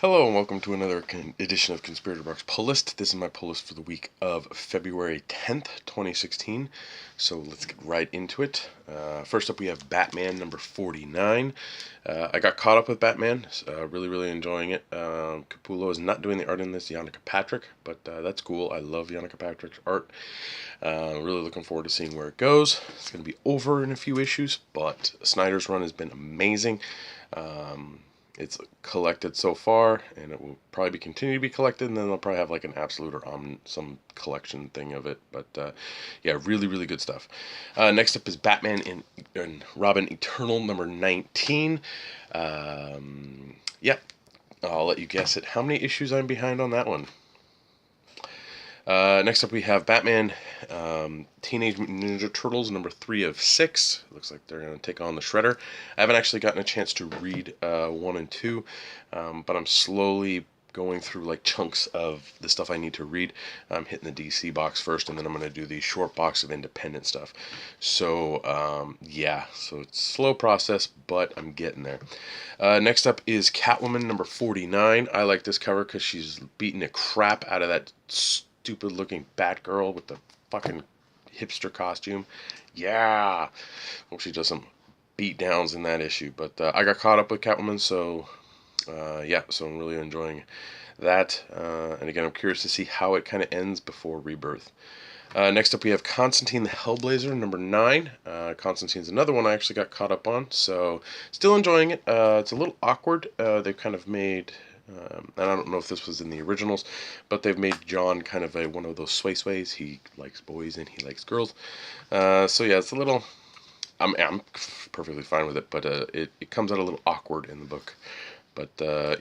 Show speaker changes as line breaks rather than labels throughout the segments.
Hello and welcome to another edition of Conspirator Box Pull List. This is my pull list for the week of February 10th, 2016. So let's get right into it. First up we have Batman number 49. I got caught up with Batman, really enjoying it. Capullo is not doing the art in this, Yannicka Patrick, but that's cool. I love Yannicka Patrick's art. Really looking forward to seeing where it goes. It's going to be over in a few issues, but Snyder's run has been amazing. It's collected so far, and it will probably continue to be collected, and then they'll probably have like an absolute or some collection thing of it. But yeah, really good stuff. Next up is Batman and Robin Eternal number 19. Yeah, I'll let you guess it. How many issues I'm behind on that one? Next up we have Batman Teenage Mutant Ninja Turtles number 3 of 6. Looks like they're going to take on the Shredder. I haven't actually gotten a chance to read 1 and 2, but I'm slowly going through like chunks of the stuff I need to read. I'm hitting the DC box first, and then I'm going to do the short box of independent stuff. So yeah, so it's a slow process, but I'm getting there. Next up is Catwoman number 49. I like this cover because she's beating the crap out of that stupid looking Batgirl with the fucking hipster costume. Yeah. Hope she does some beat downs in that issue. But I got caught up with Catwoman, so yeah, so I'm really enjoying that. And again, I'm curious to see how it kind of ends before Rebirth. Next up we have Constantine the Hellblazer number 9. Constantine's another one I actually got caught up on, so still enjoying it. It's a little awkward. They've kind of made and I don't know if this was in the originals, but they've made John kind of one of those sways. He likes boys and he likes girls. So yeah, it's a little. I'm perfectly fine with it, but it comes out a little awkward in the book. But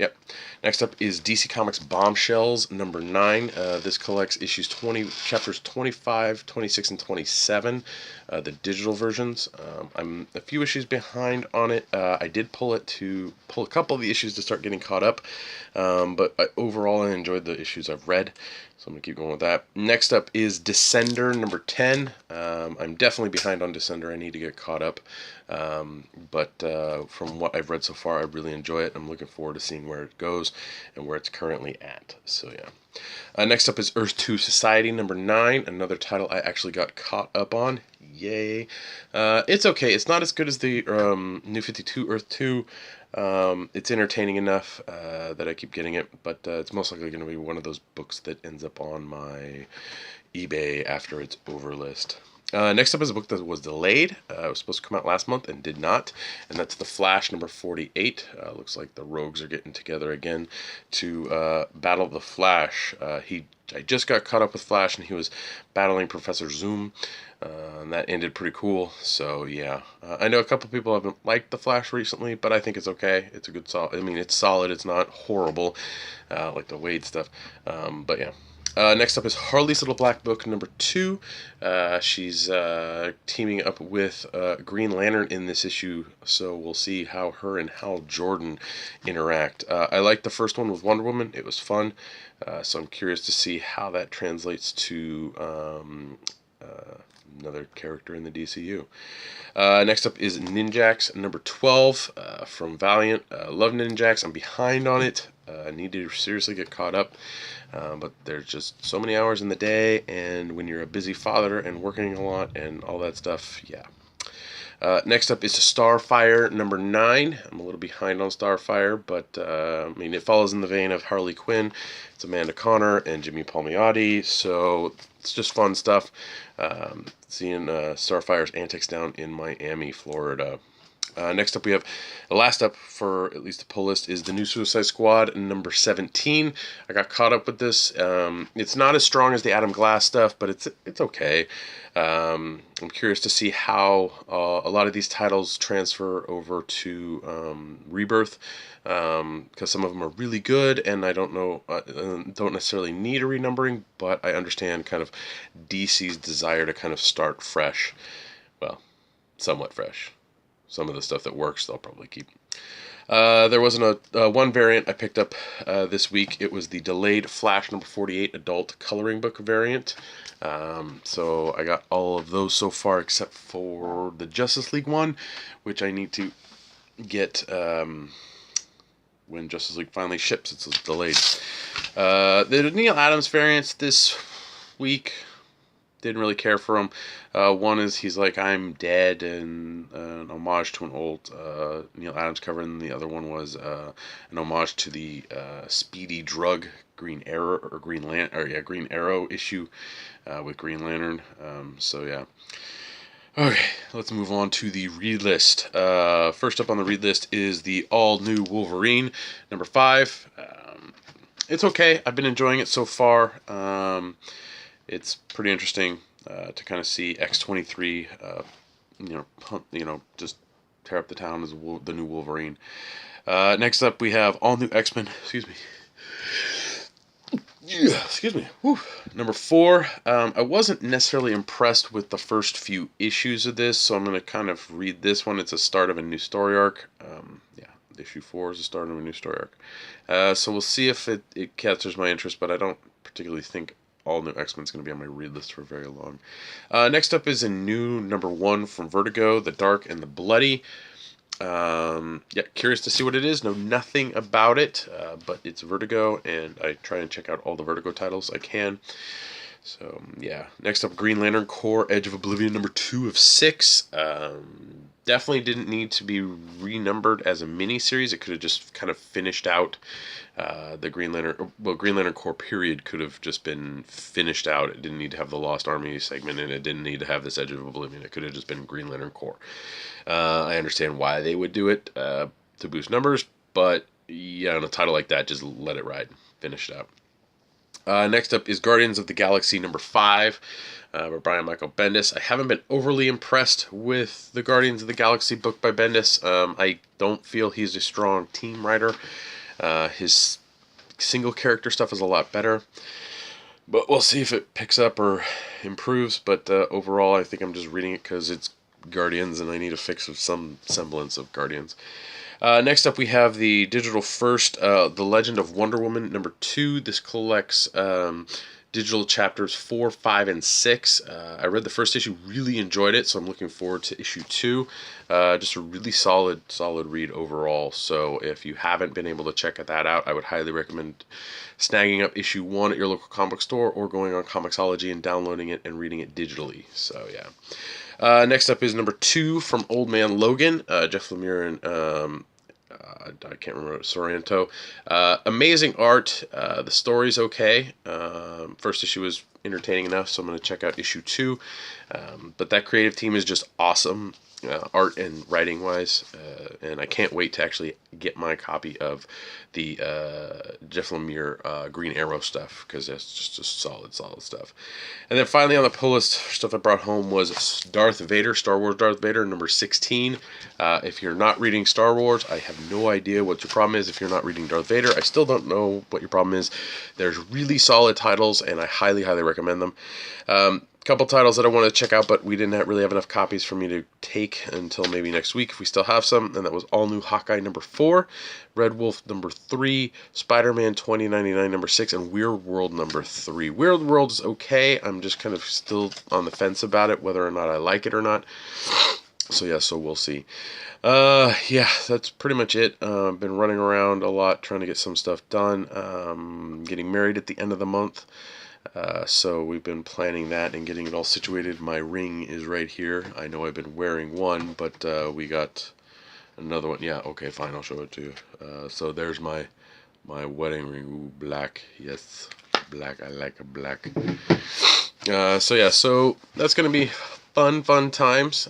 yep. Next up is DC Comics Bombshells number 9. This collects issues chapters 25, 26, and 27, the digital versions. I'm a few issues behind on it. I did pull a couple of the issues to start getting caught up, but overall I enjoyed the issues I've read, so I'm going to keep going with that. Next up is Descender number 10. I'm definitely behind on Descender. I need to get caught up. But from what I've read so far, I really enjoy it. I'm looking forward to seeing where it goes and where it's currently at. So yeah. Next up is Earth 2 Society number 9, another title I actually got caught up on. Yay. It's okay. It's not as good as the New 52 Earth 2. It's entertaining enough that I keep getting it, but it's most likely going to be one of those books that ends up on my eBay after it's over list. Next up is a book that was delayed. It was supposed to come out last month and did not, and that's The Flash number 48. Looks like the Rogues are getting together again to battle the Flash. I just got caught up with Flash, and he was battling Professor Zoom, and that ended pretty cool. So yeah, I know a couple people haven't liked the Flash recently, but I think it's okay. It's a good solid. I mean, it's solid. It's not horrible like the Wade stuff. But yeah. Next up is Harley's Little Black Book number 2. She's teaming up with Green Lantern in this issue, so we'll see how her and Hal Jordan interact. I liked the first one with Wonder Woman. It was fun, so I'm curious to see how that translates to another character in the DCU. Next up is Ninjaks number 12 from Valiant. Love Ninjaks. I'm behind on it. I need to seriously get caught up. But there's just so many hours in the day, and when you're a busy father and working a lot and all that stuff, yeah. Next up is Starfire number 9. I'm a little behind on Starfire, but I mean, it follows in the vein of Harley Quinn. It's Amanda Conner and Jimmy Palmiotti, so it's just fun stuff. Seeing Starfire's antics down in Miami, Florida. Next up we have, last up for at least the pull list is the new Suicide Squad number 17. I got caught up with this. It's not as strong as the Adam Glass stuff, but it's okay. I'm curious to see how a lot of these titles transfer over to Rebirth, because some of them are really good, and I don't know, don't necessarily need a renumbering, but I understand kind of DC's desire to kind of start fresh. Well, somewhat fresh. Some of the stuff that works, they'll probably keep. There wasn't one variant I picked up this week. It was the delayed Flash number 48 adult coloring book variant. So I got all of those so far except for the Justice League one, which I need to get when Justice League finally ships. It's delayed. The Neil Adams variants this week, didn't really care for him. One is he's like, I'm dead, and an homage to an old Neil Adams cover, and the other one was an homage to the Speedy Drug Green Arrow or Green Arrow issue with Green Lantern. So yeah. Okay, let's move on to the read list. First up on the read list is the all-new Wolverine, number 5. It's okay. I've been enjoying it so far. It's pretty interesting to kind of see X-23, just tear up the town as the new Wolverine. Next up, we have all new X-Men. Excuse me. Yeah, excuse me. Whew. Number 4. I wasn't necessarily impressed with the first few issues of this, so I'm going to kind of read this one. It's a start of a new story arc. Issue 4 is the start of a new story arc. So we'll see if it catches my interest, but I don't particularly think all new X-Men is going to be on my read list for very long. Next up is a new number 1 from Vertigo, The Dark and the Bloody. Curious to see what it is. Know nothing about it, but it's Vertigo, and I try and check out all the Vertigo titles I can. So, yeah. Next up, Green Lantern Corps, Edge of Oblivion, number 2 of 6. Definitely didn't need to be renumbered as a mini-series. It could have just kind of finished out the Green Lantern Corps period could have just been finished out. It didn't need to have the Lost Army segment, and it didn't need to have this Edge of Oblivion. It could have just been Green Lantern Corps. I understand why they would do it to boost numbers, but yeah, on a title like that, just let it ride. Finish it out. Next up is Guardians of the Galaxy number 5 by Brian Michael Bendis. I haven't been overly impressed with the Guardians of the Galaxy book by Bendis. I don't feel he's a strong team writer. His single character stuff is a lot better, but we'll see if it picks up or improves. But overall, I think I'm just reading it because it's Guardians and I need a fix of some semblance of Guardians. Next up, we have the digital first, The Legend of Wonder Woman, number 2. This collects digital chapters 4, 5, and 6. I read the first issue, really enjoyed it, so I'm looking forward to issue 2. Just a really solid read overall. So if you haven't been able to check that out, I would highly recommend snagging up issue 1 at your local comic book store or going on Comixology and downloading it and reading it digitally. So yeah. Next up is number 2 from Old Man Logan, Jeff Lemire and I can't remember, Sorrento. Amazing art. The story's okay. First issue was entertaining enough, so I'm going to check out issue 2. But that creative team is just awesome, art and writing wise, and I can't wait to actually get my copy of the Jeff Lemire Green Arrow stuff, because that's just solid stuff. And then finally on the pull list, stuff I brought home was Darth Vader, Star Wars Darth Vader, number 16. If you're not reading Star Wars, I have no idea what your problem is. If you're not reading Darth Vader, I still don't know what your problem is. There's really solid titles, and I highly recommend them. Couple titles that I want to check out, but we didn't really have enough copies for me to take until maybe next week if we still have some, and that was All New Hawkeye number 4, Red Wolf number 3, Spider-Man 2099 number 6, and Weird World number 3. Weird World is okay. I'm just kind of still on the fence about it, whether or not I like it or not. So yeah, so we'll see. Yeah, that's pretty much it. I've been running around a lot trying to get some stuff done. Getting married at the end of the month. So we've been planning that and getting it all situated. My ring is right here. I know I've been wearing one, but we got another one. Yeah, okay, fine, I'll show it to you. So there's my wedding ring. Ooh, black. Yes, black. I like a black. So yeah, so that's gonna be fun times.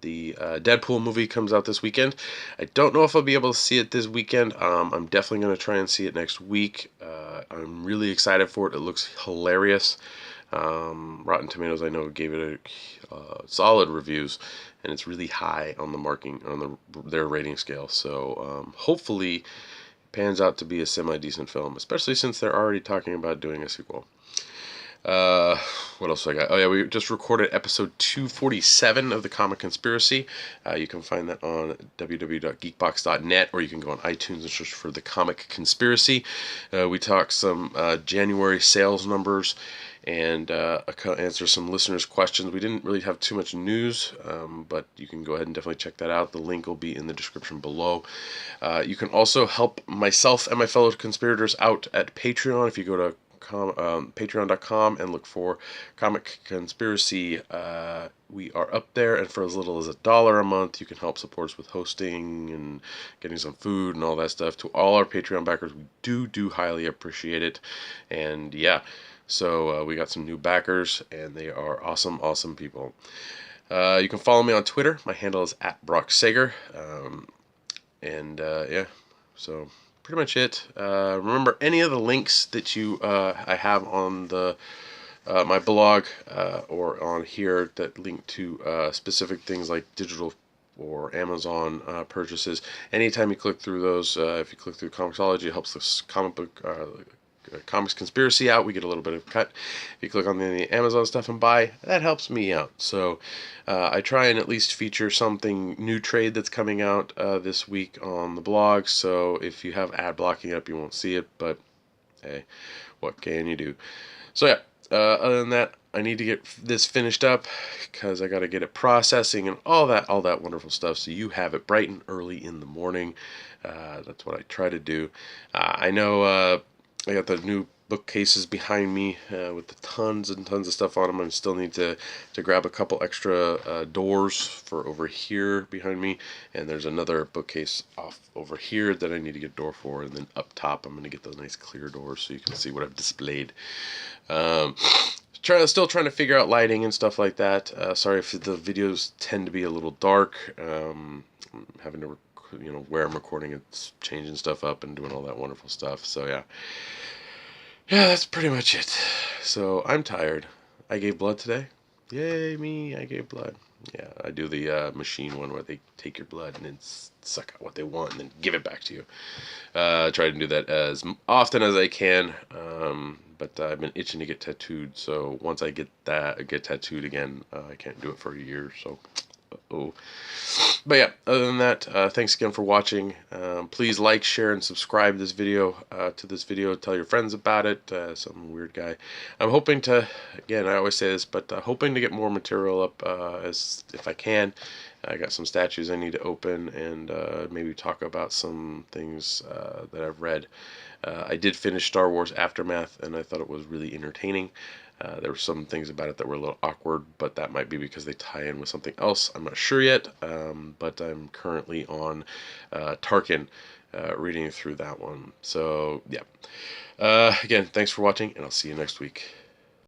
The Deadpool movie comes out this weekend. I don't know if I'll be able to see it this weekend. I'm definitely going to try and see it next week. I'm really excited for it. It looks hilarious. Rotten Tomatoes, I know, gave it a solid reviews, and it's really high on the marking on their rating scale. So hopefully it pans out to be a semi-decent film, especially since they're already talking about doing a sequel. What else I got? Oh yeah, we just recorded episode 247 of the Comic Conspiracy. You can find that on www.geekbox.net, or you can go on iTunes and search for the Comic Conspiracy. We talked some January sales numbers and answer some listeners' questions. We didn't really have too much news, but you can go ahead and definitely check that out. The link will be in the description below. You can also help myself and my fellow conspirators out at Patreon if you go to patreon.com and look for Comic Conspiracy. We are up there, and for as little as $1 a month, you can help support us with hosting and getting some food and all that stuff. To all our Patreon backers, we do highly appreciate it. And yeah, so we got some new backers, and they are awesome people. You can follow me on Twitter. My handle is @BrockSager. Yeah, so pretty much it. Remember, any of the links that I have on the my blog or on here that link to specific things like digital or Amazon purchases. Anytime you click through those, if you click through Comixology, it helps this Comics Conspiracy out. We get a little bit of cut. If you click on the Amazon stuff and buy, that helps me out. So I try and at least feature something new trade that's coming out this week on the blog. So if you have ad blocking up, you won't see it. But hey, what can you do? So yeah, other than that, I need to get this finished up because I got to get it processing and all that wonderful stuff. So you have it bright and early in the morning. That's what I try to do. I know. I got the new bookcases behind me with the tons and tons of stuff on them. I still need to grab a couple extra doors for over here behind me, and there's another bookcase off over here that I need to get a door for, and then up top I'm going to get those nice clear doors so you can see what I've displayed. Still trying to figure out lighting and stuff like that. Sorry if the videos tend to be a little dark. I'm having to where I'm recording, it's changing stuff up and doing all that wonderful stuff. So yeah, that's pretty much it. So I'm tired. I gave blood today. Yay me, I gave blood. Yeah, I do the machine one where they take your blood and then suck out what they want and then give it back to you. I try to do that as often as I can, but I've been itching to get tattooed. So once I get tattooed again, I can't do it for a year. So but yeah, other than that, thanks again for watching. Please like, share, and subscribe to this video. Tell your friends about it. Some weird guy. I'm hoping to, again, I always say this, but hoping to get more material up if I can. I got some statues I need to open and maybe talk about some things that I've read. I did finish Star Wars Aftermath, and I thought it was really entertaining. There were some things about it that were a little awkward, but that might be because they tie in with something else. I'm not sure yet, but I'm currently on Tarkin, reading through that one. So, yeah. Again, thanks for watching, and I'll see you next week.